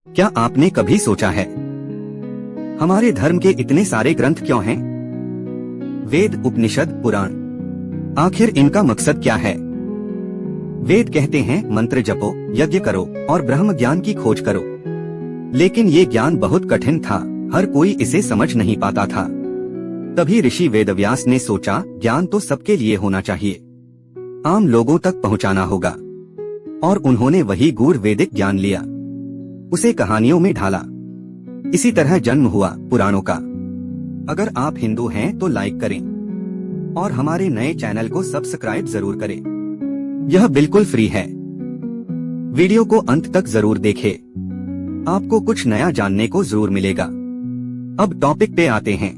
क्या आपने कभी सोचा है हमारे धर्म के इतने सारे ग्रंथ क्यों हैं? वेद, उपनिषद, पुराण, आखिर इनका मकसद क्या है? वेद कहते हैं मंत्र जपो, यज्ञ करो और ब्रह्म ज्ञान की खोज करो। लेकिन ये ज्ञान बहुत कठिन था, हर कोई इसे समझ नहीं पाता था। तभी ऋषि वेदव्यास ने सोचा ज्ञान तो सबके लिए होना चाहिए, आम लोगों तक पहुंचाना होगा। और उन्होंने वही गूढ़ वैदिक ज्ञान लिया, उसे कहानियों में ढाला। इसी तरह जन्म हुआ पुराणों का। अगर आप हिंदू हैं तो लाइक करें और हमारे नए चैनल को सब्सक्राइब जरूर करें। यह बिल्कुल फ्री है। वीडियो को अंत तक जरूर देखें, आपको कुछ नया जानने को जरूर मिलेगा। अब टॉपिक पे आते हैं।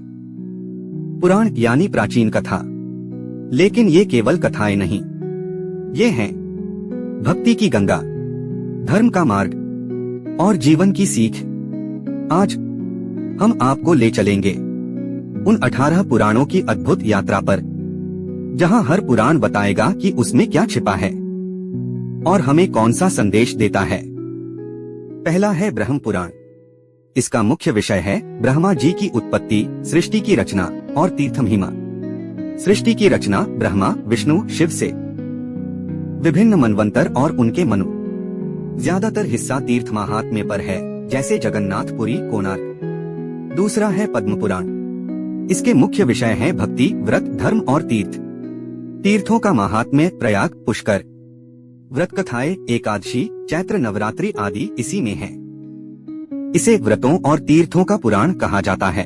पुराण यानी प्राचीन कथा, लेकिन ये केवल कथाएं नहीं, ये हैं भक्ति की गंगा, धर्म का मार्ग और जीवन की सीख। आज हम आपको ले चलेंगे उन 18 पुराणों की अद्भुत यात्रा पर, जहां हर पुराण बताएगा कि उसमें क्या छिपा है और हमें कौन सा संदेश देता है। पहला है ब्रह्म पुराण। इसका मुख्य विषय है ब्रह्मा जी की उत्पत्ति, सृष्टि की रचना और तीर्थ महिमा। सृष्टि की रचना ब्रह्मा, विष्णु, शिव से, विभिन्न मनवंतर और उनके मनु। ज्यादातर हिस्सा तीर्थ महात्म्य पर है, जैसे जगन्नाथपुरी, कोणार्क। दूसरा है पद्म पुराण। इसके मुख्य विषय हैं भक्ति, व्रत, धर्म और तीर्थ। तीर्थों का महात्म्य प्रयाग, पुष्कर। व्रत कथाएं एकादशी, चैत्र नवरात्रि आदि इसी में है। इसे व्रतों और तीर्थों का पुराण कहा जाता है।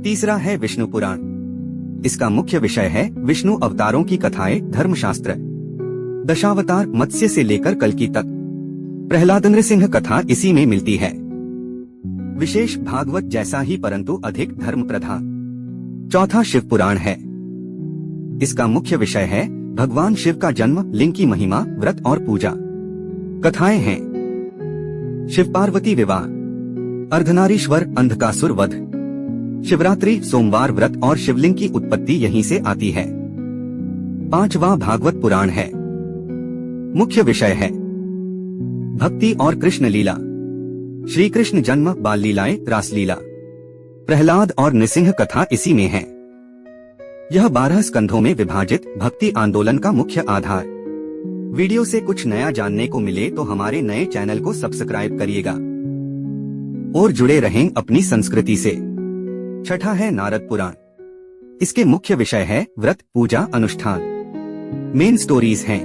तीसरा है विष्णु पुराण। इसका मुख्य विषय है विष्णु अवतारों की कथाएं, धर्मशास्त्र। दशावतार, मत्स्य से लेकर कल्कि तक। प्रहलाद नृसिंह कथा इसी में मिलती है। विशेष भागवत जैसा ही परंतु अधिक धर्म प्रधान। चौथा शिव पुराण है। इसका मुख्य विषय है भगवान शिव का जन्म, लिंग की महिमा, व्रत और पूजा। कथाएं हैं शिव पार्वती विवाह, अर्धनारीश्वर अंधकासुर वध, शिवरात्रि, सोमवार व्रत और शिवलिंग की उत्पत्ति यहीं से आती है। पांचवा भागवत पुराण है। मुख्य विषय है भक्ति और कृष्ण लीला। श्री कृष्ण जन्म, बाल लीलाएं, रासलीला। प्रहलाद और नृसिंह कथा इसी में है। यह 12 स्कंधों में विभाजित भक्ति आंदोलन का मुख्य आधार। वीडियो से कुछ नया जानने को मिले तो हमारे नए चैनल को सब्सक्राइब करिएगा और जुड़े रहें अपनी संस्कृति से। छठा है नारद पुराण। इसके मुख्य विषय है व्रत, पूजा, अनुष्ठान। मेन स्टोरीज हैं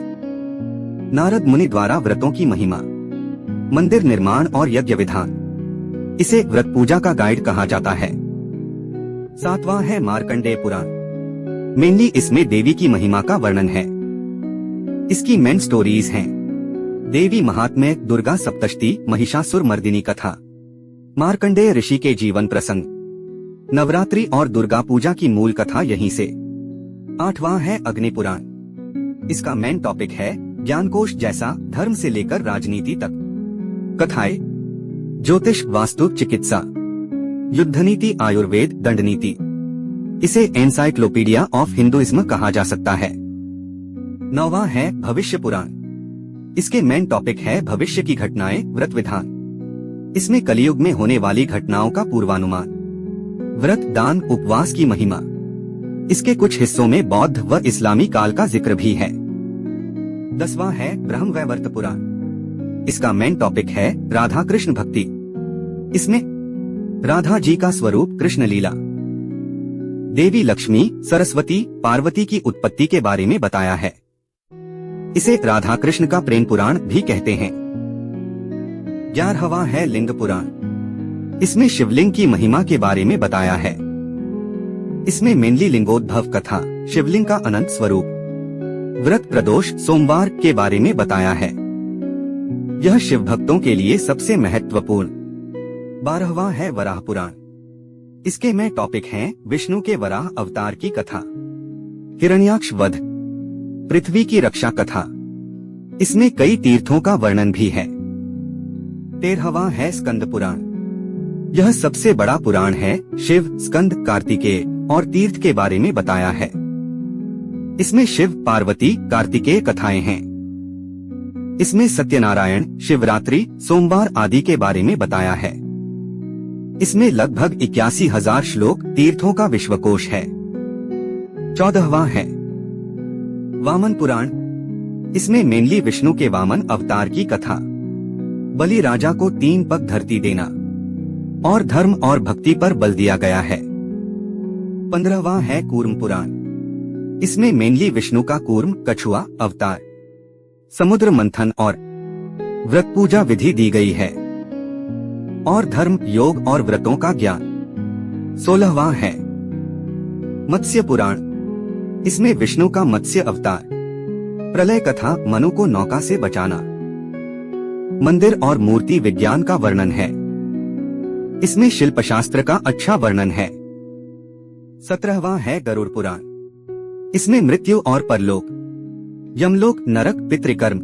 नारद मुनि द्वारा व्रतों की महिमा, मंदिर निर्माण और यज्ञ विधान। इसे व्रत पूजा का गाइड कहा जाता है। सातवां है मार्कंडेय पुराण। मेनली इसमें देवी की महिमा का वर्णन है। इसकी मेन स्टोरीज हैं देवी महात्म्य, दुर्गा सप्तशती, महिषासुर मर्दिनी कथा, मार्कंडेय ऋषि के जीवन प्रसंग, नवरात्रि और दुर्गा पूजा की मूल कथा यहीं से। आठवां है अग्नि पुराण। इसका मेन टॉपिक है ज्ञानकोश जैसा, धर्म से लेकर राजनीति तक। कथाएं ज्योतिष, वास्तु, चिकित्सा, युद्ध नीति, आयुर्वेद, दंड नीति। इसे एनसाइक्लोपीडिया ऑफ हिंदुइज्म कहा जा सकता है। नौवां है भविष्य पुराण। इसके मेन टॉपिक है भविष्य की घटनाएं, व्रत विधान। इसमें कलयुग में होने वाली घटनाओं का पूर्वानुमान, व्रत, दान, उपवास की महिमा। इसके कुछ हिस्सों में बौद्ध व इस्लामी काल का जिक्र भी है। 10वां है ब्रह्मवैवर्त पुराण। इसका मेन टॉपिक है राधा कृष्ण भक्ति। इसमें राधा जी का स्वरूप, कृष्ण लीला, देवी लक्ष्मी, सरस्वती, पार्वती की उत्पत्ति के बारे में बताया है। इसे राधा कृष्ण का प्रेम पुराण भी कहते हैं। 11वां है लिंग पुराण। इसमें शिवलिंग की महिमा के बारे में बताया है। इसमें मेनली लिंगोद्भव कथा, शिवलिंग का अनंत स्वरूप, व्रत, प्रदोष, सोमवार के बारे में बताया है। यह शिव भक्तों के लिए सबसे महत्वपूर्ण। 12वां है वराह पुराण। इसके में टॉपिक हैं विष्णु के वराह अवतार की कथा, हिरण्याक्ष वध, पृथ्वी की रक्षा कथा। इसमें कई तीर्थों का वर्णन भी है। 13वां है स्कंद पुराण। यह सबसे बड़ा पुराण है। शिव, स्कंद, कार्तिकेय और तीर्थ के बारे में बताया है। इसमें शिव, पार्वती, कार्तिकेय कथाएं हैं। इसमें सत्यनारायण, शिवरात्रि, सोमवार आदि के बारे में बताया है। इसमें लगभग 81,000 श्लोक, तीर्थों का विश्वकोश है। 14वां है वामन पुराण। इसमें मेनली विष्णु के वामन अवतार की कथा, बलि राजा को 3 पग धरती देना और धर्म और भक्ति पर बल दिया गया है। 15वां है कूर्म पुराण। इसमें मेनली विष्णु का कूर्म, कछुआ अवतार, समुद्र मंथन और व्रत पूजा विधि दी गई है और धर्म, योग और व्रतों का ज्ञान। 16वां है मत्स्य पुराण। इसमें विष्णु का मत्स्य अवतार, प्रलय कथा, मनु को नौका से बचाना, मंदिर और मूर्ति विज्ञान का वर्णन है। इसमें शिल्पशास्त्र का अच्छा वर्णन है। 17वां है गरुड़ पुराण। इसमें मृत्यु और परलोक, यमलोक, नरक, पितृकर्म,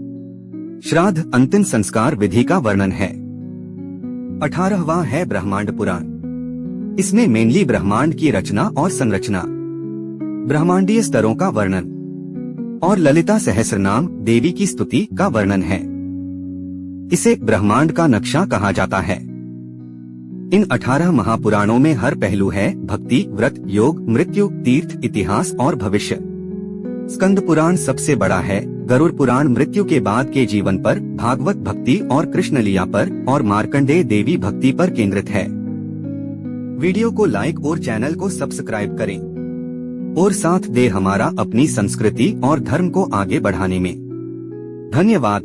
श्राद्ध, अंतिम संस्कार विधि का वर्णन है। 18वां है ब्रह्मांड पुराण। इसमें मेनली ब्रह्मांड की रचना और संरचना, ब्रह्मांडीय स्तरों का वर्णन और ललिता सहस्रनाम देवी की स्तुति का वर्णन है। इसे ब्रह्मांड का नक्शा कहा जाता है। इन 18 महापुराणों में हर पहलू है भक्ति, व्रत, योग, मृत्यु, तीर्थ, इतिहास और भविष्य। स्कंद पुराण सबसे बड़ा है। गरुड़ पुराण मृत्यु के बाद के जीवन पर, भागवत भक्ति और कृष्ण लीला पर और मार्कंडेय देवी भक्ति पर केंद्रित है। वीडियो को लाइक और चैनल को सब्सक्राइब करें और साथ दे हमारा अपनी संस्कृति और धर्म को आगे बढ़ाने में। धन्यवाद।